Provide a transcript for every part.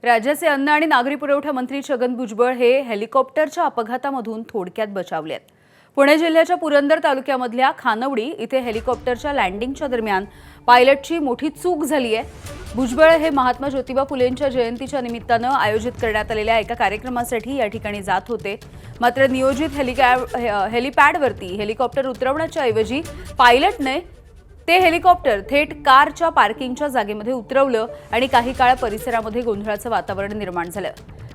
राज्याचे अन्न आणि नागरी पुरवठा मंत्री छगन भुजबळ हे हेलिकॉप्टरच्या अपघातामधून थोडक्यात बचावलेत। पुणे जिल्ह्याच्या पुरंदर तालुक्यामधल्या खानवडी इथे हेलिकॉप्टरच्या लँडिंगच्या दरम्यान पायलटची मोठी चूक झाली आहे। भुजबळ हे महात्मा ज्योतिबा फुलेंच्या जयंतीच्या निमित्तानं आयोजित करण्यात आलेल्या एका कार्यक्रमासाठी या ठिकाणी जात होते। मात्र नियोजित हेलिपॅडवरती हेलिकॉप्टर उतरवण्याच्या ऐवजी पायलटने ते हेलिकॉप्टर थेट कारच्या पार्किंगच्या जागेमध्ये उतरवलं आणि काही काळ परिसरामध्ये गोंधळाचं वातावरण निर्माण झालं।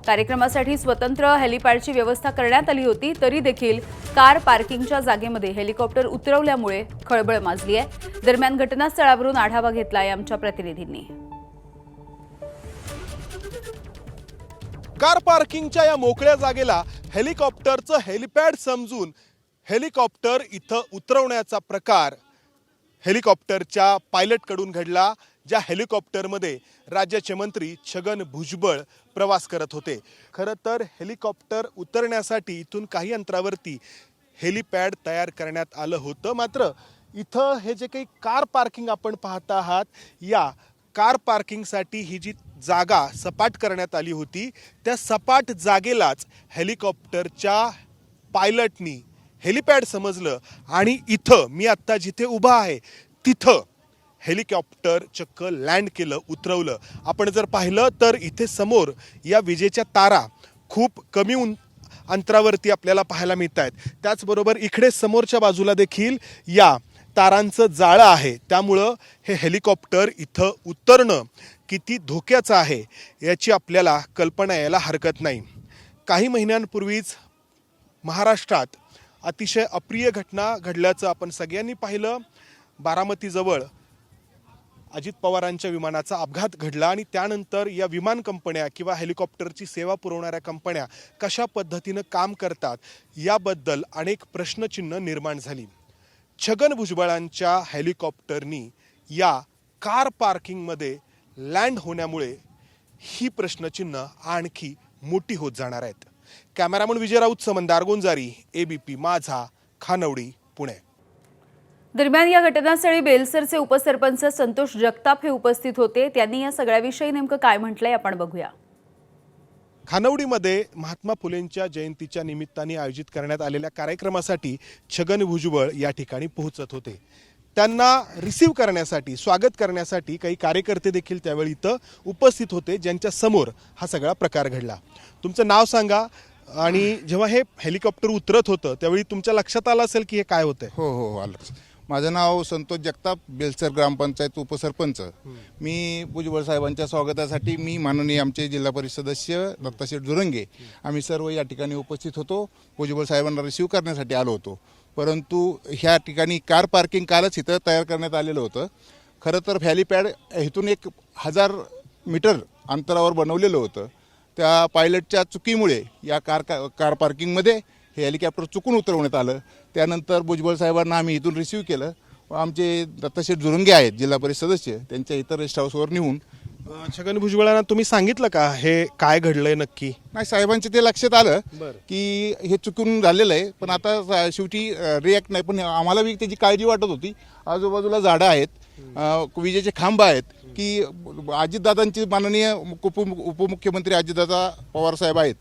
कार्यक्रमासाठी स्वतंत्र हेलिपॅडची व्यवस्था करण्यात आली होती, तरी देखील कार पार्किंगच्या जागेमध्ये हेलिकॉप्टर उतरवल्यामुळे खळबळ माजली आहे। दरम्यान घटनास्थळावरून आढावा घेतलाय आमच्या प्रतिनिधींनी। कार पार्किंगच्या या मोकळ्या जागेला हेलिकॉप्टरचं हेलिपॅड समजून हेलिकॉप्टर इथं उतरवण्याचा प्रकार हेलिकॉप्टरच्या पायलटकडून घडला, ज्या हेलिकॉप्टरमध्ये राज्याचे मंत्री छगन भुजबळ प्रवास करत होते। खरं तर हेलिकॉप्टर उतरण्यासाठी इथून काही अंतरावरती हेलिपॅड तयार करण्यात आलं होतं। मात्र इथं हे जे काही कार पार्किंग आपण पाहत आहात, या कार पार्किंगसाठी ही जी जागा सपाट करण्यात आली होती, त्या सपाट जागेलाच हेलिकॉप्टरच्या पायलटनी हेलिपॅड समजलं आणि इथं मी आत्ता जिथे उभा आहे तिथं हेलिकॉप्टर चक्क लँड केलं, उतरवलं। आपण जर पाहिलं तर इथे समोर या विजेच्या तारा खूप कमी अंतरावरती आपल्याला पाहायला मिळत आहेत। त्याचबरोबर इकडे समोरच्या बाजूला देखील या तारांचं जाळं आहे, त्यामुळं हे हेलिकॉप्टर इथं उतरणं किती धोक्याचं आहे याची आपल्याला कल्पना यायला हरकत नाही। काही महिन्यांपूर्वीच महाराष्ट्रात अतिशय अप्रिय घटना घडल्याचं आपण सगळ्यांनी पाहिलं। बारामतीजवळ अजित पवारांच्या विमानाचा अपघात घडला आणि त्यानंतर या विमान कंपन्या किंवा हेलिकॉप्टरची सेवा पुरवणाऱ्या कंपन्या कशा पद्धतीनं काम करतात याबद्दल अनेक प्रश्नचिन्ह निर्माण झाली। छगन भुजबळांच्या हेलिकॉप्टरनी या कार पार्किंगमध्ये लँड होण्यामुळे ही प्रश्नचिन्ह आणखी मोठी होत जाणार आहेत। कॅमेरामन विजय राऊत, मंदार गोंजारी, एबीपी माझा, खानवडी, पुणे। दरम्यान या घटनास्थळी बेलसरचे उपसरपंच संतोष जगताप हे उपस्थित होते। त्यांनी या सगळ्याविषयी नेमकं काय म्हटलंय आपण बघूया। खानवडीमध्ये महात्मा फुलेंच्या जयंतीच्या निमित्ताने आयोजित करण्यात आलेल्या कार्यक्रमासाठी छगन भुजबळ या ठिकाणी पोहोचत होते। त्यांना रिसीव्ह करण्यासाठी, स्वागत करण्यासाठी काही कार्यकर्ते देखील त्यावेळी इथं उपस्थित होते, ज्यांच्या समोर हा सगळा प्रकार घडला। तुमचं नाव सांगा आणि जेव्हा हे हेलिकॉप्टर उतरत होतं त्यावेळी तुमच्या लक्षात आलं असेल की हे काय होतंय? हो आलं। माझं नाव संतोष जगताप, बेलसर ग्रामपंचायत उपसरपंच। मी भुजबळ साहेबांच्या स्वागतासाठी मी माननीय आमचे जिल्हा परिषद सदस्य दत्ताशेठ जुरंगे आम्ही सर्व या ठिकाणी उपस्थित होतो। भुजबळ साहेबांना रिसीव्ह करण्यासाठी आलो होतो, परंतु ह्या ठिकाणी कार पार्किंग कालच इथं तयार करण्यात आलेलं होतं। खरं तर हेलिपॅड इथून 1000 मीटर अंतरावर बनवलेलं होतं। त्या पायलटच्या चुकीमुळे या कार पार्किंगमध्ये हे हेलिकॉप्टर चुकून उतरवण्यात आलं। त्यानंतर भुजबळ साहेबांना आम्ही इथून रिसीव्ह केलं। आमचे दत्ताशेठ जुरंगे आहेत जिल्हा परिषद सदस्य, त्यांच्या इतर रेस्ट हाऊसवर नेऊन छगन भुजबळांना तुम्ही सांगितलं का हे काय घडलंय नक्की? नाही, साहेबांचे ते लक्षात आलं की हे चुकून झालेलं आहे, पण आता शेवटी रिॲक्ट नाही। पण आम्हाला बी त्याची काळजी वाटत होती। आजूबाजूला झाडं आहेत, विजेचे खांब आहेत, की अजितदादांचे माननीय उपमुख्यमंत्री अजितदादा पवार साहेब आहेत,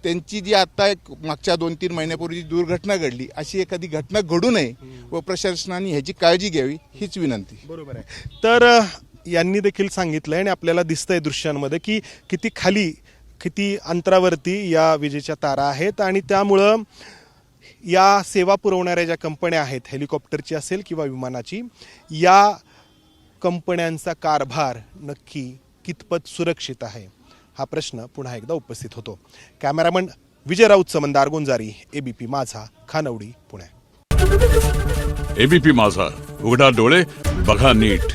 त्यांची जी आता एक मागच्या 2-3 महिन्यापूर्वी दुर्घटना घडली, अशी एखादी घटना घडू नये व प्रशासनाने ह्याची काळजी घ्यावी हीच विनंती। बरोबर आहे। तर यांनी देखील सांगितलंय आणि आपल्याला दिसतंय दृश्यांमध्ये की किती अंतरावरती या विजेच्या तारा आहेत आणि त्यामुळं या सेवा पुरवणाऱ्या ज्या कंपन्या आहेत, हेलिकॉप्टरची असेल किंवा विमानाची, या कंपन्यांचा कारभार नक्की कितपत सुरक्षित आहे हा प्रश्न पुन्हा एकदा उपस्थित होतो। कॅमेरामन विजय राऊत, मंदार गोंजारी, एबीपी माझा, खानवडी, पुणे। एबीपी माझा, उघडा डोळे बघा नीट।